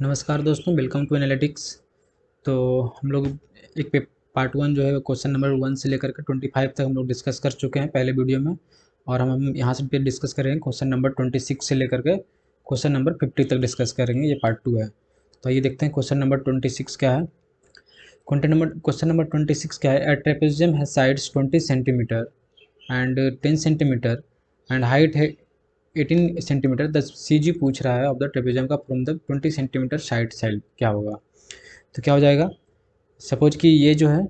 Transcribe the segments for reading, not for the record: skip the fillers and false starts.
नमस्कार दोस्तों, welcome to analytics. तो हम लोग एक पार्ट वन जो है क्वेश्चन नंबर 1 से लेकर के 25 तक हम लोग डिस्कस कर चुके हैं पहले वीडियो में। और हम यहाँ से फिर डिस्कस करेंगे क्वेश्चन नंबर 26 से लेकर के क्वेश्चन नंबर 50 तक डिस्कस करेंगे। ये पार्ट 2 है। तो आइए देखते हैं क्वेश्चन नंबर 26 क्या है। क्वेश्चन नंबर 26 क्या है। ए ट्रेपेजियम है sides 20 centimetre and 10 centimetre and height है 18 सेंटीमीटर। द सी जी पूछ रहा है ऑफ द ट्रेपेजियम का फ्रॉम द 20 सेंटीमीटर साइड क्या होगा। तो क्या हो जाएगा। सपोज कि ये जो है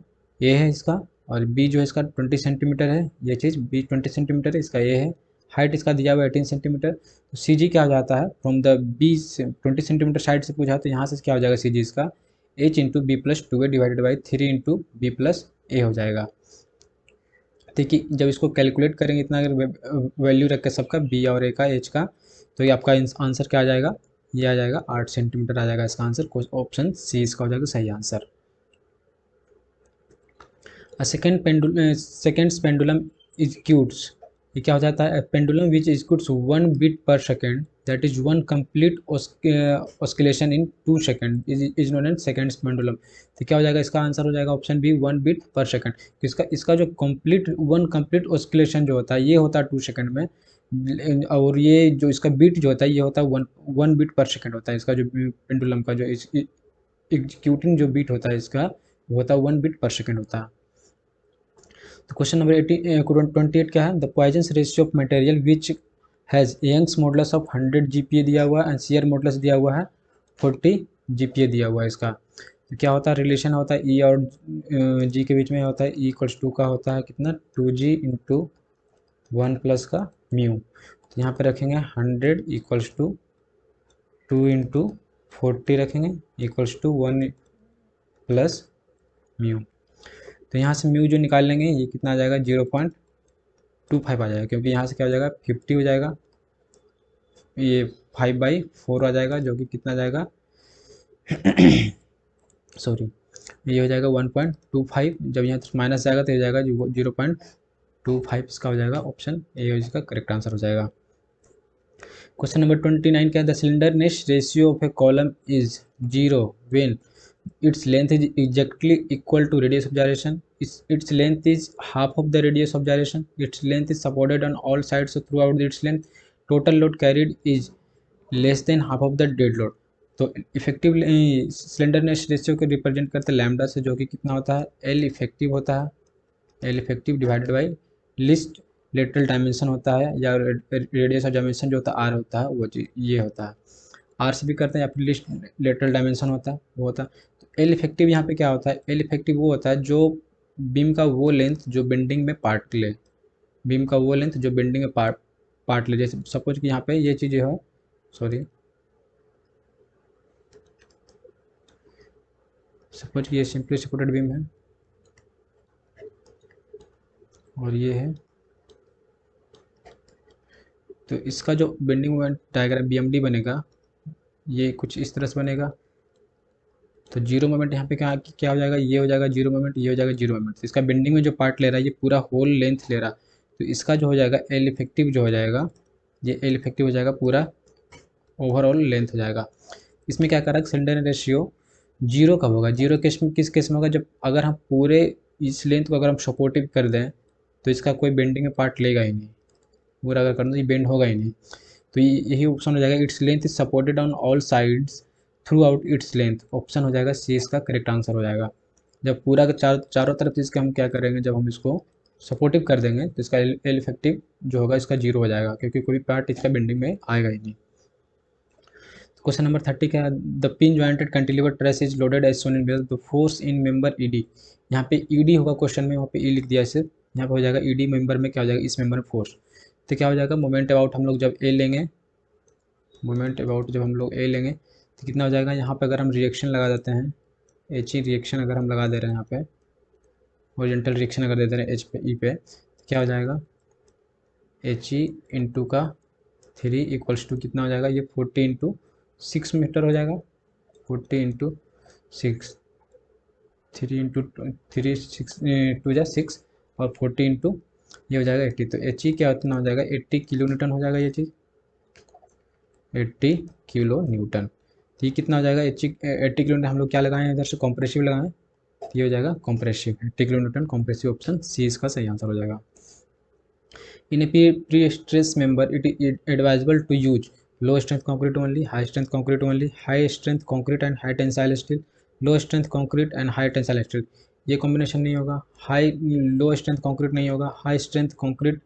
ए है इसका, और बी जो है इसका 20 सेंटीमीटर है। ये चीज़ बी 20 सेंटीमीटर है, इसका ए है। हाइट इसका दिया हुआ 18 सेंटीमीटर। तो सी जी क्या हो जाता है, फ्रॉम द बी से 20 सेंटीमीटर साइड से पूछा, तो यहाँ से क्या हो जाएगा सी जी इसका H into B plus 2 A divided by 3 into B plus A हो जाएगा। देखिए जब इसको कैलकुलेट करेंगे इतना अगर वैल्यू रख के सबका बी और ए का एच का, तो ये आपका आंसर क्या आ जाएगा, ये आ जाएगा 8 सेंटीमीटर आ जाएगा इसका आंसर। ऑप्शन सी इसका हो जाएगा सही आंसर। सेकेंड पेंडुलम एग्जीक्यूट्स, ये क्या हो जाता है, pendulum which executes 1 beat per second that is 1 complete oscillation in 2 second is known as second pendulum. तो क्या हो जाएगा इसका आंसर हो जाएगा option B 1 beat per second. तो इसका जो कंप्लीट ऑस्किलेशन जो होता है ये होता है 2 सेकेंड में, और ये जो इसका बीट जो होता है ये होता है 1 बीट पर सेकेंड होता है। इसका जो पेंडुलम का जो एग्जीक्यूटिंग जो बीट होता है इसका वो होता है 1 बीट पर सेकेंड होता है। तो क्वेश्चन नंबर 28 क्या है। The Poisson's ratio of material which has Young's modulus of 100 GPa दिया हुआ है एंड शियर मॉडुलस दिया हुआ है 40 जीपीए दिया हुआ है इसका। तो क्या होता है, रिलेशन होता है ई और जी के बीच में होता है, ई इक्वल्स 2 का होता है कितना 2g इंटू 1 प्लस का म्यू। तो यहाँ पे रखेंगे 100 इक्वल्स टू 2 इंटू 40 रखेंगे इक्वल्स टू 1 प्लस म्यू। तो यहाँ से म्यू जो निकाल लेंगे ये कितना आ जाएगा 0.25 आ जाएगा, क्योंकि यहाँ से क्या हो जाएगा 50 हो जाएगा, ये 5/4 आ जाएगा जो कि कितना जाएगा सॉरी ये हो जाएगा 1.25। जब यहाँ माइनस जाएगा तो ये जाएगा 0.25 इसका हो जाएगा ऑप्शन ए इसका करेक्ट आंसर हो जाएगा। क्वेश्चन नंबर 29 क्या है। The slenderness ratio of A column is 0 when its length is exactly equal to radius of gyration, its length is half of the radius of gyration, its length is supported on all sides throughout its length, total load carried is less than half of the dead load। तो effective slenderness ratio को represent करते हैं lambda से, जो कि कितना होता है एल इफेक्टिव होता है, L effective divided by list lateral dimension होता है, या रेडियस ऑफ डायमेंशन जो होता है आर होता है वो चीज ये होता है। आर से भी करते हैं या फिर लिस्ट लेटरल डायमेंशन होता है वो होता है। तो एल इफेक्टिव यहाँ पे क्या होता है, एल इफेक्टिव वो होता है जो बीम का वो लेंथ जो बेंडिंग में पार्ट ले, बीम का वो लेंथ जो बेंडिंग में पार्ट ले। जैसे सपोज कि यहाँ पे ये चीज़ है, सॉरी सपोज कि ये सिंपली सपोर्टेड बीम है और ये है, तो इसका जो बेंडिंग मोमेंट डायग्राम बीएमडी बनेगा ये कुछ इस तरह से बनेगा। तो जीरो मोमेंट यहाँ पे क्या क्या हो जाएगा, ये हो जाएगा जीरो मोमेंट, ये हो जाएगा जीरो मोमेंट। तो इसका बेंडिंग में जो पार्ट ले रहा है ये पूरा होल लेंथ ले रहा है, तो इसका जो हो जाएगा एल इफेक्टिव जो हो जाएगा, ये एल इफेक्टिव हो जाएगा पूरा ओवरऑल लेंथ हो जाएगा। इसमें क्या करा सिलेंडर रेशियो जीरो कब होगा, जीरो केस में किस केस में होगा, जब अगर हम पूरे इस लेंथ को अगर हम सपोर्टिव कर दें तो इसका कोई बेंडिंग में पार्ट लेगा ही नहीं, पूरा अगर करना तो ये बेंड होगा ही नहीं। तो यही ऑप्शन हो जाएगा, its length is supported on all sides through out its length. Option हो जाएगा सी इसका करेक्ट आंसर हो जाएगा। जब पूरा का चारों तरफ से इसके हम क्या करेंगे, जब हम इसको सपोर्टिव कर देंगे तो इसका एल इफेक्टिव जो होगा इसका जीरो हो जाएगा, क्योंकि कोई पार्ट इसका बेंडिंग में आएगा ही नहीं। क्वेश्चन नंबर 30 क्या है। The pin jointed cantilever truss is loaded as shown in figure, the force in member ED. यहाँ पे ईडी होगा क्वेश्चन में, वहाँ पे ई लिख दिया सिर्फ, यहाँ पे हो जाएगा ईडी मेंबर में क्या हो जाएगा, इस मेंबर में फोर्स। तो क्या हो जाएगा मोमेंट अबाउट हम लोग जब ए लेंगे, मोमेंट अबाउट जब हम लोग ए लेंगे तो कितना हो जाएगा, यहाँ पे अगर हम रिएक्शन लगा देते हैं एच ई रिएक्शन अगर हम लगा दे रहे हैं यहाँ पे, ओरिजेंटल रिएक्शन अगर दे दे रहे हैं एच पे ई पे, तो क्या हो जाएगा एच ई इंटू का 3 इक्वल्स टू कितना हो जाएगा, ये 40 इंटू 6 मीटर हो जाएगा, 40 इंटू 6, 3 इंटू 3 6 टू जा 6 और 40 इंटू ये हो जाएगा 80। तो एच ई क्या कितना हो जाएगा 80 किलो न्यूटन हो जाएगा ये चीज़, 80 किलो न्यूटन। तो ये कितना हो जाएगा, 80 किलो न्यूटन। हम लोग क्या लगाए हैं इधर से, कॉम्प्रेसिव लगाएं, तो ये हो जाएगा compressive, 80 kilo newton compressive, option C इसका सही आंसर हो जाएगा। In a pre stress member it is advisable to use low strength concrete only, high strength concrete only, high strength concrete and high tensile steel, low strength concrete and high tensile steel. ये combination नहीं होगा, high low strength concrete नहीं होगा, high strength concrete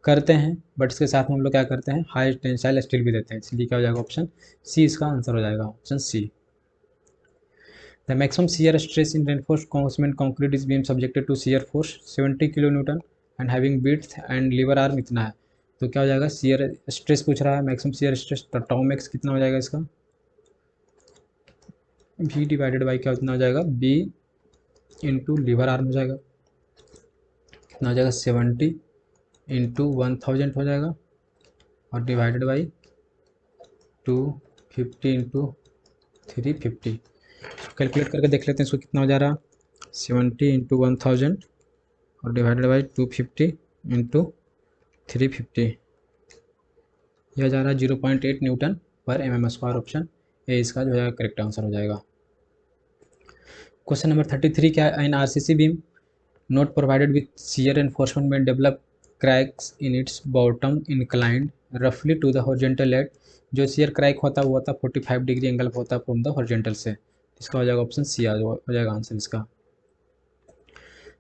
करते हैं but इसके साथ में हम लोग क्या करते हैं, हाई टेंसाइल स्टील भी देते हैं, इसलिए क्या हो जाएगा, ऑप्शन सी इसका आंसर हो जाएगा, option C. The maximum shear stress in reinforced cement concrete is beam subjected to shear force 70 kilo newton and having width and lever arm इतना है। तो क्या हो जाएगा, shear स्ट्रेस पूछ रहा है, मैक्सिमम shear स्ट्रेस, तो टाउ मैक्स कितना हो जाएगा इसका, v डिवाइडेड बाई क्या कितना हो जाएगा, b इंटू लीवर आर्म हो जाएगा, कितना हो जाएगा 70 इंटू 1000 हो जाएगा और डिवाइडेड बाई 250 इंटू 350। कैलकुलेट करके देख लेते हैं इसको कितना हो जा रहा, 70 इंटू 1000 और डिवाइडेड बाई 250 इंटू 350, यह जा रहा है 0.8 Newton per mm square, option A इसका जो है करेक्ट आंसर हो जाएगा। क्वेश्चन नंबर 33 क्या है, an RCC beam not provided with shear enforcement may develop cracks in its bottom inclined रफली टू द हॉरिजॉन्टल एट। जो शियर क्रैक होता है वो होता है 45 डिग्री एंगल होता है फ्रॉम द हॉरिजॉन्टल से, इसका हो जाएगा ऑप्शन सी हो जाएगा आंसर इसका।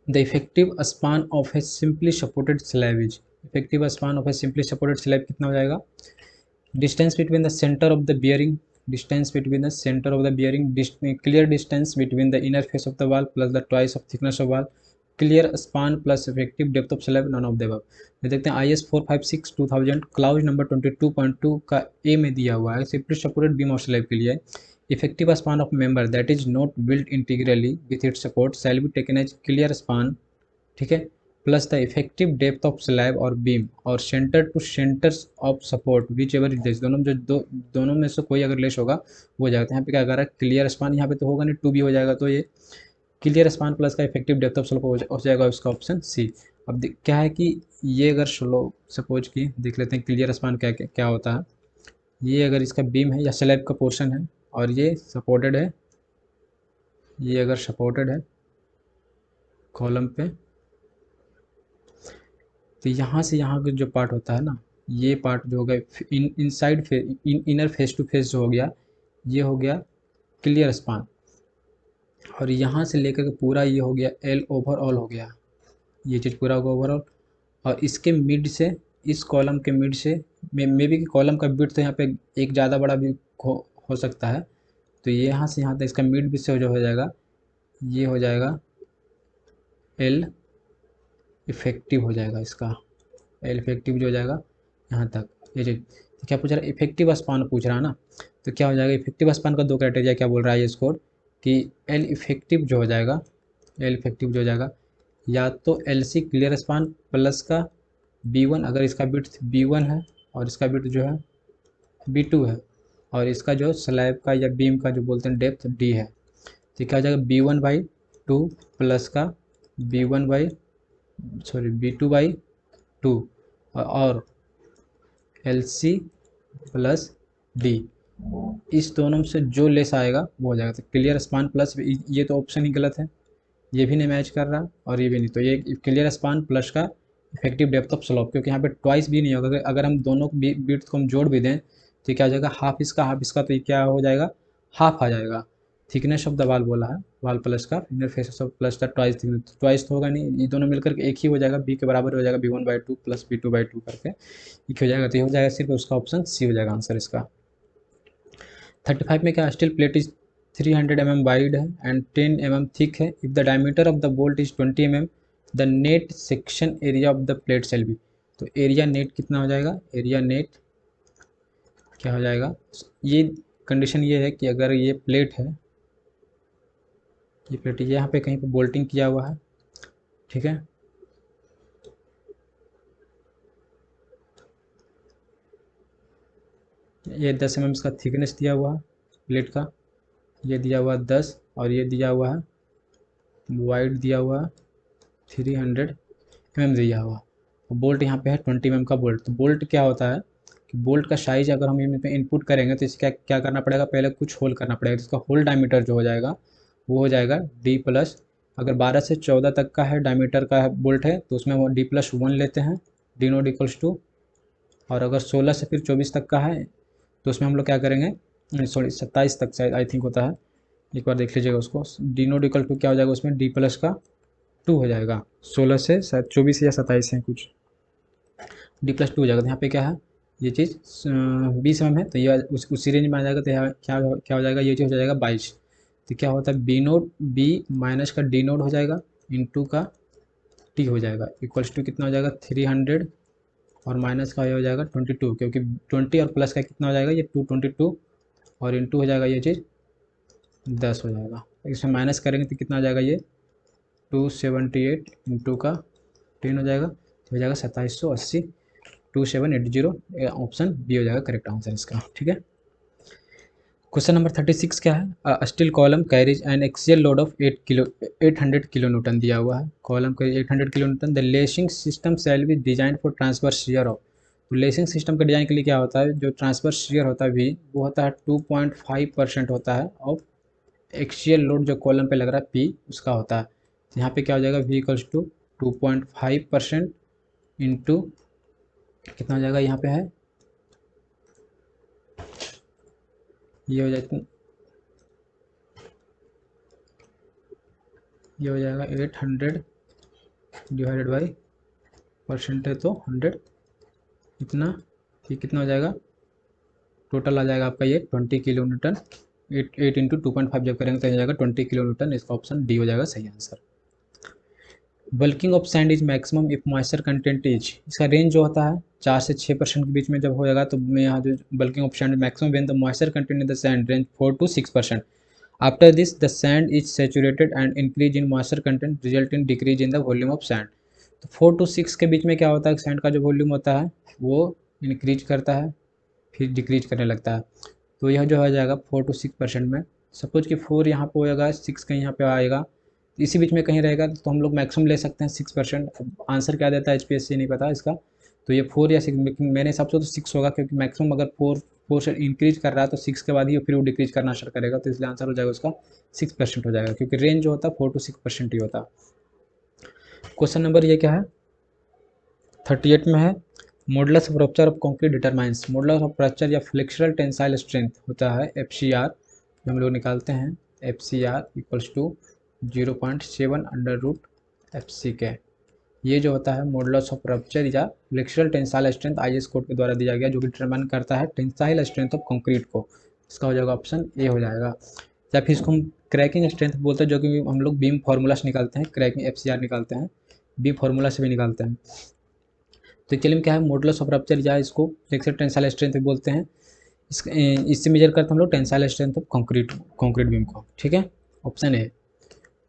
The effective span of A simply supported slab is, effective span of A simply supported slab कितना हो जाएगा, distance between the centre of the bearing, distance between the centre of the bearing, clear distance between the inner face of the wall plus the twice of thickness of wall, clear span plus effective depth of slab, none of the above. ये देखते हैं IS 456 2000 clause number 22.2 का ए में दिया हुआ है, simply supported beam of slab के लिए effective span of member that is not built integrally with it support shall be taken as clear span, ठीक है, plus the effective depth of slab और बीम और centre to centres of support whichever is, दोनों जो दोनों में से कोई अगर लेस होगा वो हो जाता है। यहाँ पे क्या कर रहा है, क्लियर स्पान, यहाँ पे तो होगा नहीं, 2B हो जाएगा, तो ये क्लियर स्पान प्लस का इफेक्टिव डेप्थ ऑफ स्लोप हो जाएगा उसका ऑप्शन सी। अब क्या है कि ये अगर स्लो सपोज की देख लेते हैं क्लियर स्पान क्या क्या होता है, ये अगर इसका बीम है या स्लैब का पोर्शन है और ये सपोर्टेड है, ये अगर सपोर्टेड है कॉलम पे, तो यहाँ से यहाँ का जो पार्ट होता है ना, ये पार्ट जो हो गया inside face, inner face to face जो हो गया, ये हो गया क्लियर स्पान, और यहाँ से लेकर के पूरा ये हो गया L ओवरऑल हो गया, ये चीज़ पूरा होगा ओवरऑल। और इसके मिड से, इस कॉलम के मिड से मे बी कि कॉलम का बिट तो यहाँ पे एक ज़्यादा बड़ा भी हो सकता है, तो ये यहाँ से यहाँ तक इसका मिड भी से जो हो जाएगा, ये हो जाएगा L इफेक्टिव हो जाएगा इसका, L इफेक्टिव जो हो जाएगा यहाँ तक, ये चीज़। तो क्या पूछ रहा है, इफेक्टिव स्पान पूछ रहा है ना, तो क्या हो जाएगा, इफेक्टिव स्पान का 2 क्राइटेरिया क्या बोल रहा है ये स्कोर, कि L इफेक्टिव जो हो जाएगा, L इफेक्टिव जो हो जाएगा या तो LC क्लियर स्पान प्लस का B1, अगर इसका बिट B1 है और इसका बिट जो है B2 है, और इसका जो स्लैब का या बीम का जो बोलते हैं डेप्थ D है, तो क्या हो जाएगा B1/2 प्लस का B2/2 और LC प्लस D, इस दोनों से जो लेस आएगा वो हो जाएगा। तो क्लियर स्पान प्लस, ये तो ऑप्शन ही गलत है, ये भी नहीं मैच कर रहा और ये भी नहीं, तो ये क्लियर स्पान प्लस का इफेक्टिव डेप्थ ऑफ स्लोप, क्योंकि यहाँ पे ट्वाइस भी नहीं होगा, अगर हम दोनों बिट्स को हम जोड़ भी दें तो क्या हो जाएगा, हाफ इसका, तो ये क्या हो जाएगा, हाफ आ जाएगा। थिकनेस ऑफ द वाल बोला है, वाल प्लस का inner face of plus the twice thickness, twice तो होगा नहीं, ये दोनों मिलकर के एक ही हो जाएगा, बी के बराबर हो जाएगा, B1/2 प्लस B2/2 करके एक हो जाएगा, तो ये हो जाएगा सिर्फ उसका ऑप्शन सी हो जाएगा आंसर इसका। 35 में क्या, steel plate is 300 mm wide है एंड 10 mm थिक है, if the diameter of the bolt is 20 mm the net section area of the plate shall be. तो एरिया नेट कितना हो जाएगा, एरिया नेट क्या हो जाएगा, ये कंडीशन ये है कि अगर ये प्लेट है, ये प्लेट यहाँ पे कहीं पे बोल्टिंग किया हुआ है, ठीक है, ये 10 mm इसका थिकनेस दिया हुआ है प्लेट का, ये दिया हुआ 10 और ये दिया हुआ है वाइड दिया हुआ 300 mm दिया हुआ, बोल्ट यहाँ पे है 20 mm का बोल्ट। तो बोल्ट क्या होता है, कि बोल्ट का साइज अगर हम इसमें इनपुट करेंगे तो इसे क्या क्या करना पड़ेगा, पहले कुछ होल करना पड़ेगा। तो इसका होल डायमीटर जो हो जाएगा वो हो जाएगा डी प्लस, अगर 12 से 14 तक का है डायमीटर का है बोल्ट है तो उसमें वो डी प्लस 1 लेते हैं, डी नोट इक्वल्स टू। और अगर 16 से फिर 24 तक का है तो उसमें हम लोग क्या करेंगे, सॉरी 27 तक शायद आई थिंक होता है, एक बार देख लीजिएगा उसको। डी नोट इक्वल टू क्या हो जाएगा उसमें डी प्लस का 2 हो जाएगा, 16 से शायद 24 या 27 है कुछ, डी प्लस 2 हो जाएगा। तो यहाँ पे क्या है ये चीज़ 20 mm है तो ये उसी रेंज में आ जाएगा। तो यहाँ क्या क्या हो जाएगा, ये चीज़ हो जाएगा 22। तो क्या होता है बी नोट बी माइनस का डी नोट हो जाएगा इंटू का टी हो जाएगा, इक्वल्स टू कितना हो जाएगा 300 और माइनस का ये हो जाएगा 22, क्योंकि 20 और प्लस का कितना हो जाएगा ये 222 और इंटू हो जाएगा ये चीज़ 10 हो जाएगा। इसमें माइनस करेंगे तो कितना आ जाएगा ये 278 इंटू का 10 हो जाएगा, तो हो जाएगा 2780, 2780। ऑप्शन बी हो जाएगा करेक्ट आंसर इसका। ठीक है, क्वेश्चन नंबर 36 क्या है, steel column carries N axial load of 800 kilo Newton दिया हुआ है, column carry 800 kilo Newton, the lacing system shall be design for transfer shear of. तो लेसिंग सिस्टम के डिजाइन के लिए क्या होता है, जो ट्रांसफर शियर होता है भी वो होता है 2.5% होता है, और एक्सियल लोड जो कॉलम पे लग रहा है पी उसका होता है। तो यहाँ पे क्या हो जाएगा v इक्वल्स टू 2.5% इंटू कितना हो जाएगा, यहाँ पे है ये हो जाएगा, ये हो जाएगा 800 डिवाइडेड बाई परसेंट है तो 100, इतना ये कितना हो जाएगा, टोटल आ जाएगा आपका ये 20 किलो न्यूटन। 8 इंटू 2.5 जब करेंगे तो हो जाएगा 20 किलो न्यूटन। इसका ऑप्शन डी हो जाएगा सही answer. Bulking of sand is maximum if moisture content is, इसका रेंज जो होता है 4 से 6% के बीच में जब हो जाएगा तो यहाँ जो bulking of sand maximum when the moisture content in the sand range 4 to 6%। After this the sand is saturated and increase in moisture content result in decrease in the volume of sand. तो 4 to 6 के बीच में क्या होता है, sand का जो volume होता है वो इंक्रीज करता है फिर डिक्रीज करने लगता है। तो यह जो हो जाएगा 4 to 6% में। सपोज कि 4 यहाँ पे होएगा, 6 कहीं यहाँ पे आएगा, इसी बीच में कहीं रहेगा तो हम लोग मैक्सिमम ले सकते हैं 6%। आंसर क्या देता है एचपीएससी नहीं पता इसका, तो ये 4 या 6, मेरे हिसाब से तो 6 होगा, क्योंकि मैक्सिमम अगर 4 से इंक्रीज कर रहा है तो 6 के बाद ही फिर वो डिक्रीज करना स्टार्ट करेगा, तो इसलिए आंसर हो जाएगा उसका 6% हो जाएगा, क्योंकि रेंज जो होता है 4 to 6% ही होता है। क्वेश्चन नंबर ये क्या है 38 में है, modulus of rupture of concrete determines, modulus of rupture या फ्लेक्सुरल टेंसाइल स्ट्रेंथ होता है FCR, जो हम लोग निकालते हैं FCR equals to 0.7 under root FCK। ये जो होता है मॉडुलस ऑफ रप्चर या flexural tensile strength IS code के द्वारा दिया गया, जो कि डिटरमाइन करता है टेंसाइल स्ट्रेंथ ऑफ कंक्रीट को। इसका हो जाएगा ऑप्शन ए हो जाएगा। या फिर इसको हम क्रैकिंग स्ट्रेंथ बोलते हैं, जो कि हम लोग बीम फार्मूला से निकालते हैं, क्रैकिंग FCR निकालते हैं, बीम फार्मूला से भी निकालते हैं। तो चलिए क्या है मॉडुलस ऑफ रप्चर या इसको फ्लेक्सुरल टेंसाइल स्ट्रेंथ भी बोलते हैं, इससे मेजर करते हैं हम लोग tensile strength of concrete beam को। ठीक है, ऑप्शन ए।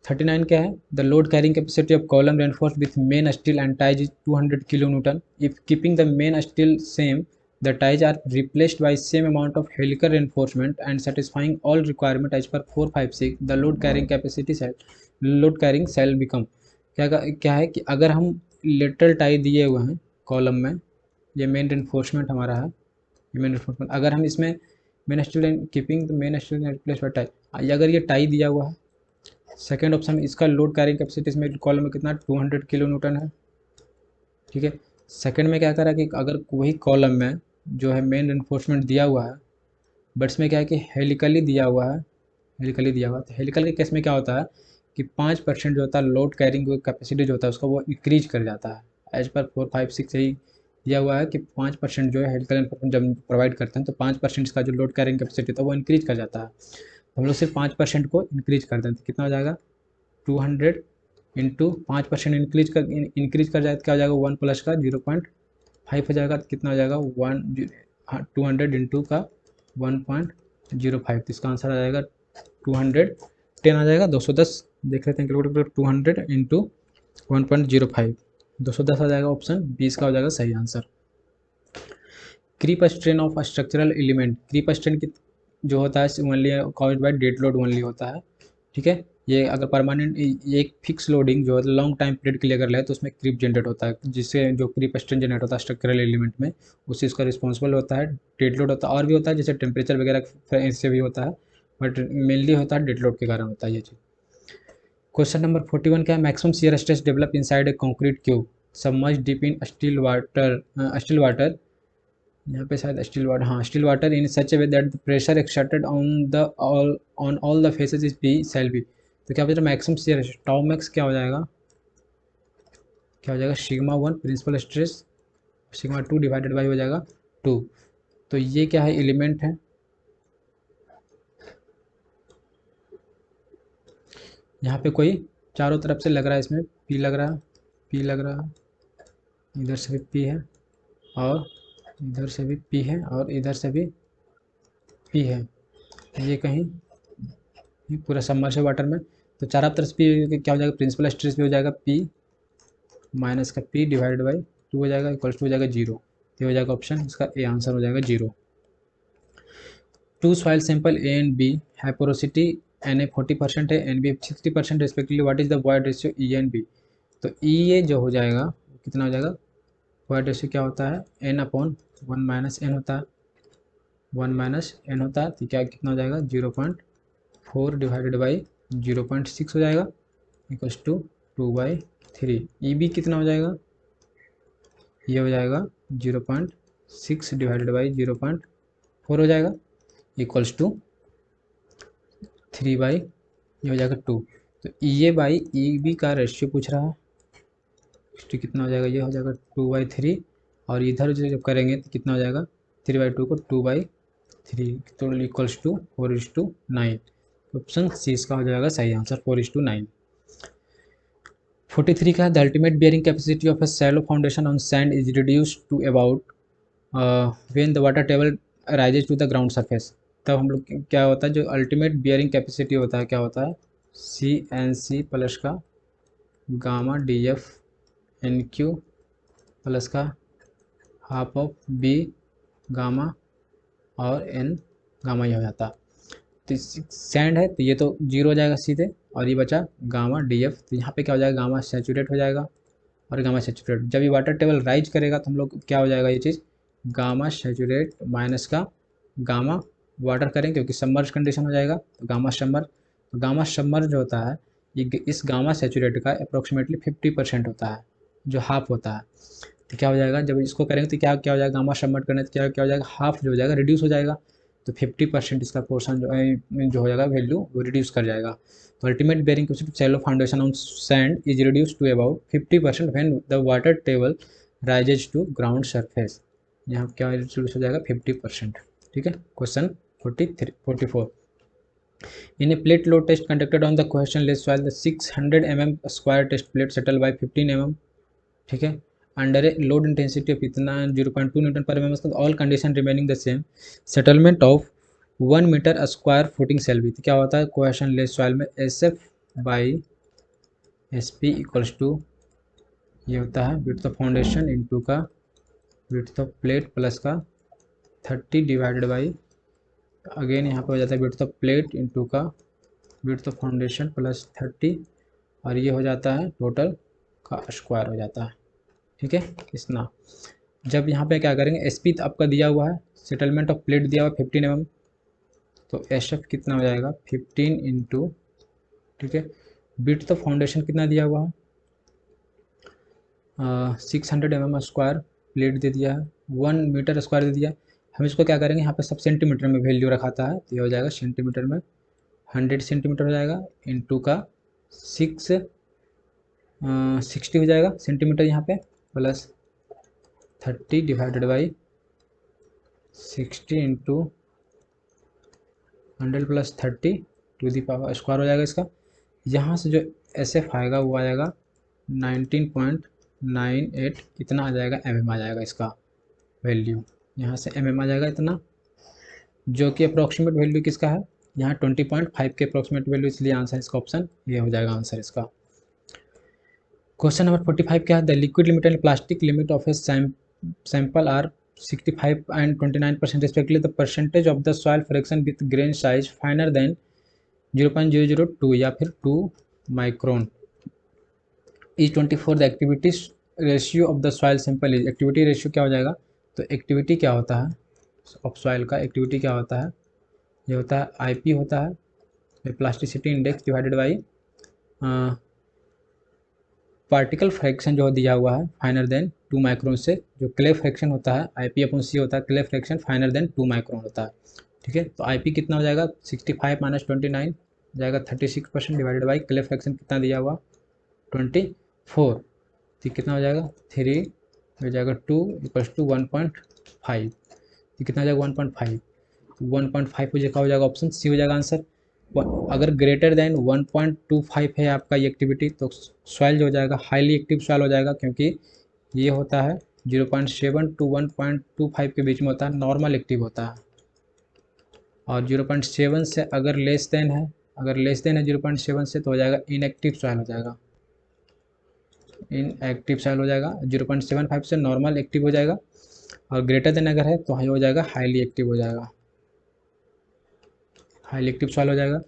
39 क्या है, the load carrying capacity of column reinforce with main steel and ties is 200 kilo newton, if keeping the main steel same the ties are replaced by same amount of helical reinforcement and satisfying all requirement as per 456 the load carrying capacity load carrying shall become. क्या है कि अगर हम lateral tie दिए हुए हैं column में, ये मेन रेनफोर्समेंट हमारा है, ये मेन रेनफोर्समेंट, अगर हम इसमें main steel and keeping the main steel replace by tie, अगर ये टाई दिया हुआ है, सेकेंड ऑप्शन इसका लोड कैरिंग कैपेसिटी इसमें कॉलम में कितना 200 किलो न्यूटन है। ठीक है, सेकेंड में क्या करा कि अगर वही कॉलम में जो है मेन रेनफोर्समेंट दिया हुआ है, बट इसमें क्या है कि हेलिकली दिया हुआ है, हेलिकली दिया हुआ है, तो हेलिकल के केस में क्या होता है कि 5% जो होता है लोड कैरिंग कैपेसिटी जो होता है उसका वो इंक्रीज कर जाता है। एज पर 456 यही दिया हुआ है कि 5% जो है हेलिकल इन्फॉर्मेशन जब प्रोवाइड करते हैं तो 5% इसका जो लोड कैरिंग कैपेसिटी था वो इंक्रीज कर जाता है। हम लोग सिर्फ 5% को इंक्रीज कर दें तो कितना हो जाएगा 200 इंटू 5% इंक्रीज कर जाए तो क्या हो जाएगा 1 प्लस का 0.5 हो जाएगा, तो कितना हो जाएगा 200 इंटू का 1.05, तो इसका आंसर आ जाएगा 210 आ जाएगा, 210 देख लेते हैं कैलकुलेटर, 200 इंटू 1.05 210 आ जाएगा, ऑप्शन 20 का हो जाएगा सही answer. Creep strain of structural element, creep strain की जो होता है only caused by dead load only होता है। ठीक है, ये अगर परमानेंट एक फिक्स लोडिंग जो है लॉन्ग टाइम पीरियड के लिए अगर ले तो उसमें क्रीप जनरेट होता है, जिससे जो क्रीप स्ट्रेन जनरेट होता है स्ट्रक्चरल एलिमेंट में, उससे इसका रिस्पॉन्सिबल होता है। डेड लोड होता है और भी होता है, जैसे टेम्परेचर वगैरह इससे भी होता है, बट मेनली होता है डेड लोड के कारण होता है ये चीज़। क्वेश्चन नंबर 41 क्या है, maximum shear stress develop inside a concrete cube submerged deep in still water, यहाँ पे शायद स्टिल वाटर, हाँ still water in such a way that the pressure exerted on all the faces is P shall be. तो क्या बता maximum shear tau max क्या हो जाएगा, क्या हो जाएगा sigma 1 principal stress, sigma 2 divided by हो जाएगा 2। तो ये क्या है एलिमेंट है, यहाँ पे कोई चारों तरफ से लग रहा है, इसमें पी लग रहा है, पी लग रहा है, इधर से भी पी है और इधर से भी पी है और इधर से भी पी है, ये कहीं ये पूरा सबमर्सिबल वाटर में। तो चारों तरफ पी क्या हो जाएगा, प्रिंसिपल स्ट्रेस भी हो जाएगा पी माइनस का पी डिवाइडेड बाई 2 हो जाएगा, इक्वल्स टू हो जाएगा 0। ये हो जाएगा ऑप्शन, इसका ए आंसर हो जाएगा 0। Two soil sample A and B है पोरोसिटी एन ए 40% है, N B 60% respectively, what is the void ratio E and B. तो ई ए जो हो जाएगा कितना हो जाएगा, वॉइड रेशियो क्या होता है एन अपॉन 1 माइनस एन होता है, 1 माइनस एन होता है, तो क्या कितना हो जाएगा 0.4 डिवाइडेड बाई 0.6 हो जाएगा, इक्वल्स टू 2/3। ई बी कितना हो जाएगा, ये हो जाएगा 0.6 डिवाइडेड बाई 0.4 हो जाएगा, इक्वल्स टू 3 बाई ये हो जाएगा 2। तो E A by E B का रेशियो पूछ रहा है, तो कितना हो जाएगा, ये हो जाएगा 2/3, और इधर जो जब करेंगे तो कितना हो जाएगा 3/2 को 2/3, तो इक्वल्स टू 4:9। ऑप्शन सी इसका हो जाएगा सही आंसर 4:9। 43 का the ultimate bearing capacity of a shallow foundation on sand is reduced to about when the water table rises to the ground surface. तब हम लोग क्या होता है, जो अल्टीमेट बियरिंग कैपेसिटी होता है क्या होता है, सी एन सी प्लस का gamma D F N Q plus का हाफ ऑफ बी गामा और एन गामा ये हो जाता है। तो सैंड है तो ये तो 0 हो जाएगा सीधे, और ये बचा गामा डी एफ, तो यहाँ पे क्या हो जाएगा गामा सैचुरेट हो जाएगा, और गामा सैचुरेट जब ये वाटर टेबल राइज करेगा तो हम लोग क्या हो जाएगा ये चीज़ गामा सैचुरेट माइनस का गामा वाटर करेंगे क्योंकि सबमर्ज कंडीशन हो जाएगा, तो गामा सबमर्ज, तो गामा सबमर्ज जो होता है ये इस गामा सैचुरेट का अप्रोक्सीमेटली 50% होता है, जो हाफ होता है। तो क्या हो जाएगा जब इसको करेंगे तो क्या क्या हो जाएगा गामा सबमर्ज करने तो क्या क्या हो जाएगा हाफ जो हो जाएगा रिड्यूस हो जाएगा, तो 50% इसका पोर्शन जो हो जाएगा वैल्यू वो रिड्यूस कर जाएगा। तो ultimate bearing capacity shallow foundation on sand is reduce to about 50% when the water table rises to ground surface. यहाँ क्या रिड्यूस हो जाएगा 50%। ठीक है, question 44 in a plate load test conducted on the questionless soil the 600 mm square test plate settled by 15 mm, ठीक है, under a load intensity of इतना 0.2 newton per mm, all condition remaining the same, settlement of 1 metre square footing shall भी। तो क्या होता है question less सॉइल में S F by S P equals to ये होता है विड्थ ऑफ फाउंडेशन इनटू का विड्थ ऑफ प्लेट प्लस का 30 डिवाइडेड बाई अगेन यहाँ पे हो जाता है विड्थ ऑफ प्लेट इनटू का विड्थ ऑफ फाउंडेशन प्लस 30, और ये हो जाता है टोटल का स्क्वायर हो जाता है। ठीक है, इतना जब यहाँ पे क्या करेंगे एस पी आपका दिया हुआ है, सेटलमेंट ऑफ प्लेट दिया हुआ है 15 mm, तो एस एफ कितना हो जाएगा 15 इंटू, ठीक है, विड्थ ऑफ फाउंडेशन कितना दिया हुआ है 600 mm स्क्वायर, प्लेट दे दिया है 1 मीटर स्क्वायर दे दिया है। हम इसको क्या करेंगे यहाँ पे सब सेंटीमीटर में वैल्यू रखाता है, तो ये हो जाएगा सेंटीमीटर में 100 सेंटीमीटर हो जाएगा इंटू का 60 हो जाएगा सेंटीमीटर यहाँ पे, plus 30 divided by 60 into 100 plus 30 to the power square हो जाएगा इसका। यहाँ से जो एस एफ आएगा वो आ जाएगा 19.98 इतना आ जाएगा mm आ जाएगा इसका वैल्यू, यहाँ से mm आ जाएगा इतना, जो कि अप्रॉक्सीमेट वैल्यू किसका है यहाँ 20.5 के अप्रॉक्सीमेट वैल्यू, इसलिए आंसर इसका ऑप्शन ये हो जाएगा आंसर इसका। क्वेश्चन नंबर 45 क्या है the liquid limit and plastic limit of a sample are 65 and 29% respectively, the percentage of the soil fraction with grain size finer than 0.002 या फिर 2 micron. Is 24 the activity ratio of the soil sample is, activity ratio क्या हो जाएगा, तो activity क्या होता है of soil का, एक्टिविटी क्या होता है, ये होता है आईपी होता है, plasticity index divided by particle fraction जो दिया हुआ है फाइनर देन 2 माइक्रोन से, जो क्ले फ्रैक्शन होता है आईपी अपॉन सी होता है, clay fraction finer than 2 micron होता है। ठीक है, तो आईपी कितना हो जाएगा 65 माइनस 29 जाएगा 36% डिवाइडेड बाई क्ले फ्रैक्शन कितना दिया हुआ 24, तो कितना हो जाएगा 3 हो जाएगा 2 इक्वल्स टू 1.5, तो कितना हो जाएगा 1.5, 1.5 हो जाएगा ऑप्शन सी हो जाएगा आंसर। अगर ग्रेटर देन 1.25 है आपका ये एक्टिविटी तो सॉइल जो हो जाएगा हाईली एक्टिव सॉइल हो जाएगा, क्योंकि ये होता है 0.7 टू 1.25 के बीच में होता है, नॉर्मल एक्टिव होता है। और 0.7 से अगर लेस देन है, अगर लेस देन है 0.7 से तो हो जाएगा इनएक्टिव सॉइल हो जाएगा, इनएक्टिव सॉइल हो जाएगा। 0.75 से नॉर्मल एक्टिव हो जाएगा, और ग्रेटर देन अगर है तो हाई हो जाएगा, हाईली एक्टिव हो जाएगा, हाईली एक्टिव सॉइल हो जाएगा।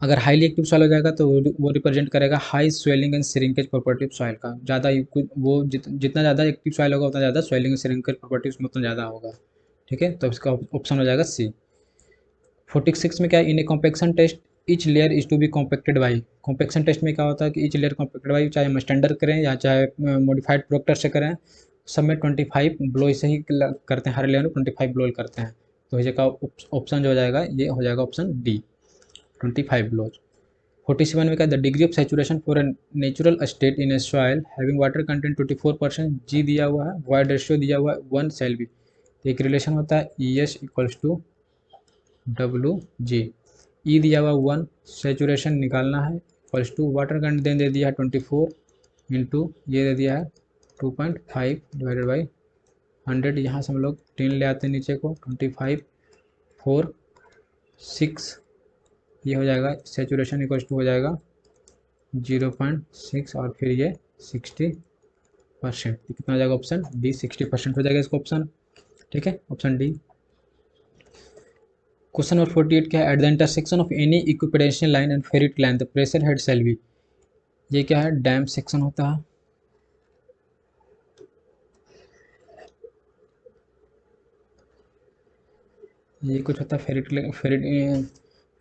अगर हाईली एक्टिव सॉइल हो जाएगा तो वो रिप्रेजेंट करेगा high swelling and shrinkage property of soil का, ज़्यादा वो जितना ज़्यादा एक्टिव सॉइल होगा उतना ज़्यादा स्वेलिंग एंड श्रिंकेज प्रॉपर्टी उसमें उतना ज़्यादा होगा। ठीक है, तो इसका ऑप्शन हो जाएगा सी। 46 में क्या है, in a compaction test each layer is to be compacted by, compaction test में क्या होता है कि ईच लेयर कॉम्पेक्टेड बाई, चाहे हम स्टैंडर्ड करें या चाहे मॉडिफाइड प्रोडक्टर से करें, सब में 25 ब्लो से ही करते हैं, हर लेयर में 25 ब्लो करते हैं। तो इसका ऑप्शन जो हो जाएगा ये हो जाएगा ऑप्शन डी 25 ब्लोज। 47 में क्या, the degree of saturation for a natural state in A soil having water content 24%, जी दिया हुआ है, वॉइड रेशियो दिया हुआ है 1 सेल बी, एक रिलेशन होता है E S equals to W G, E दिया हुआ 1, सेचुरेशन निकालना है इक्वल्स टू वाटर कंटेंट दे दिया है 24 इंटू ये दे दिया है 2.5 डिवाइडेड बाई 100, यहाँ से हम लोग 10 ले आते हैं नीचे को, 25 4 6, ये हो जाएगा सेचुरेशन इक्वल्स टू हो जाएगा 0.6 और फिर ये 60%, कितना हो जाएगा ऑप्शन डी 60% हो जाएगा इसका ऑप्शन। ठीक है, ऑप्शन डी। क्वेश्चन नंबर 48 क्या है, at the intersection of any equipotential line and phreatic line the pressure head shall be, ये क्या है डैम सेक्शन होता है, ये कुछ होता है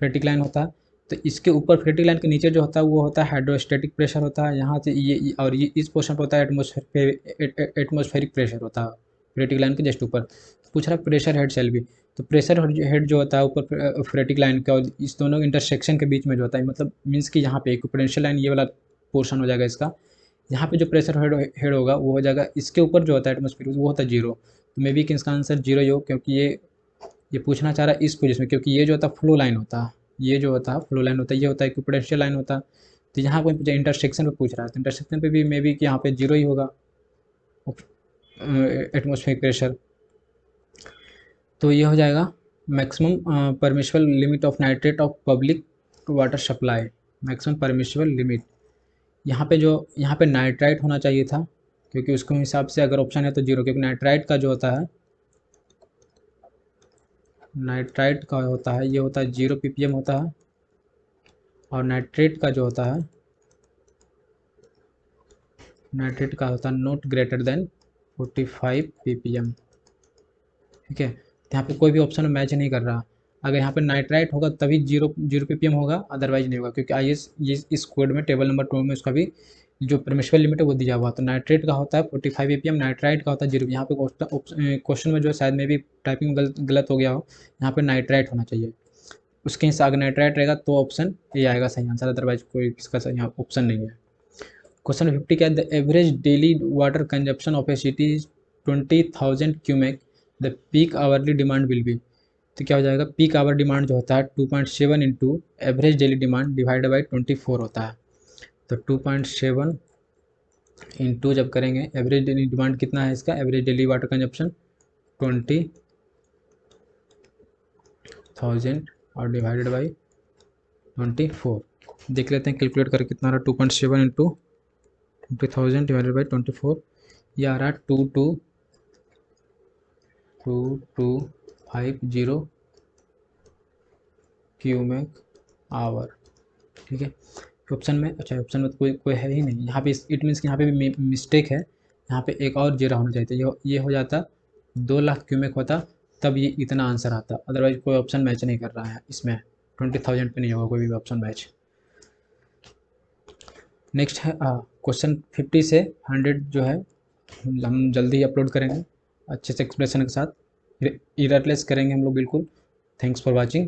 फेरिटिक लाइन होता है, तो इसके ऊपर फेरिटिक लाइन के नीचे जो होता है वो होता है हाइड्रोस्टेटिक प्रेशर होता है, यहाँ से ये और ये इस पोर्शन पर होता है एटमॉस्फेरिक प्रेशर होता है फेरिटिक लाइन के जस्ट ऊपर। पूछ रहा है प्रेशर हेड सेल भी, तो प्रेशर हेड जो होता है ऊपर फेरिटिक लाइन का और इस दोनों इंटरसेक्शन के बीच में जो होता है, मतलब मीन्स कि यहाँ पे इक्विपोटेंशियल लाइन ये वाला पोर्शन हो जाएगा इसका, यहाँ पे जो प्रेशर हेड होगा वो हो जाएगा इसके ऊपर जो होता है एटमॉस्फेयर वो होता है जीरो, तो मे बी कि इसका आंसर जीरो ही हो, क्योंकि ये पूछना चाह रहा है इस पोजीशन में, क्योंकि ये जो होता है फ्लो लाइन होता है, ये जो होता है फ्लो लाइन होता है, ये होता है इक्विपोटेंशियल लाइन होता है, तो यहाँ पर इंटरसेक्शन पे पूछ रहा है, तो इंटरसेक्शन पे भी मे बी कि यहाँ पे जीरो ही होगा एटमॉस्फेरिक प्रेशर। तो ये हो जाएगा maximum permissible limit of nitrate of public water supply, maximum permissible limit, यहाँ पे नाइट्राइट होना चाहिए था, क्योंकि उसके हिसाब से अगर ऑप्शन है तो जीरो, क्योंकि नाइट्राइट का जो होता है, नाइट्राइट का होता है ये होता है 0 ppm होता है, और नाइट्रेट का जो होता है, नाइट्रेट का होता है नॉट ग्रेटर देन 45 ppm। ठीक है, तो यहाँ पे कोई भी ऑप्शन मैच नहीं कर रहा, अगर यहाँ पे नाइट्राइट होगा तभी 0 ppm होगा, अदरवाइज नहीं होगा, क्योंकि आई एस ये इस कोड में टेबल नंबर 2 में उसका भी जो परमिशिबल लिमिट है वो दिया हुआ, तो नाइट्रेट का होता है 45 ppm, नाइट्राइट का होता है 0। यहाँ पे क्वेश्चन में जो है शायद में भी टाइपिंग गलत हो गया हो, यहाँ पे नाइट्राइट होना चाहिए, उसके हिसाब अगर नाइट्राइट रहेगा तो ऑप्शन ए आएगा सही आंसर, अदरवाइज कोई इसका सही यहाँ ऑप्शन नहीं है। क्वेश्चन 50 क्या है, the average daily water consumption of A city is 20,000 cumec, the peak hourly demand will be, तो क्या हो जाएगा पीक आवर डिमांड जो होता है 2.7 into average daily demand divided by 24 होता है, तो 2.7 इंटू जब करेंगे एवरेज डेली डिमांड कितना है इसका, एवरेज डेली वाटर कंजप्शन 20,000 और डिवाइडेड बाई 24, देख लेते हैं कैलकुलेट करके कितना रहा, 2.7 इंटू 20,000 डिवाइडेड बाई 24, ये आ रहा है 2250 क्यूमेक आवर। ठीक है, ऑप्शन में, अच्छा ऑप्शन में तो कोई कोई है ही नहीं यहाँ पे, इट मीन्स कि यहाँ पे भी मिस्टेक है, यहाँ पे एक और जीरो होना चाहिए था, ये हो जाता 2 लाख क्यूमेक होता, तब ये इतना आंसर आता, अदरवाइज कोई ऑप्शन मैच नहीं कर रहा है इसमें, 20,000 पे नहीं होगा कोई भी ऑप्शन मैच। नेक्स्ट है क्वेश्चन 50 से 100 जो है हम जल्दी ही अपलोड करेंगे अच्छे से एक्सप्रेशन के साथ, इररलेस करेंगे हम लोग बिल्कुल। Thanks for watching.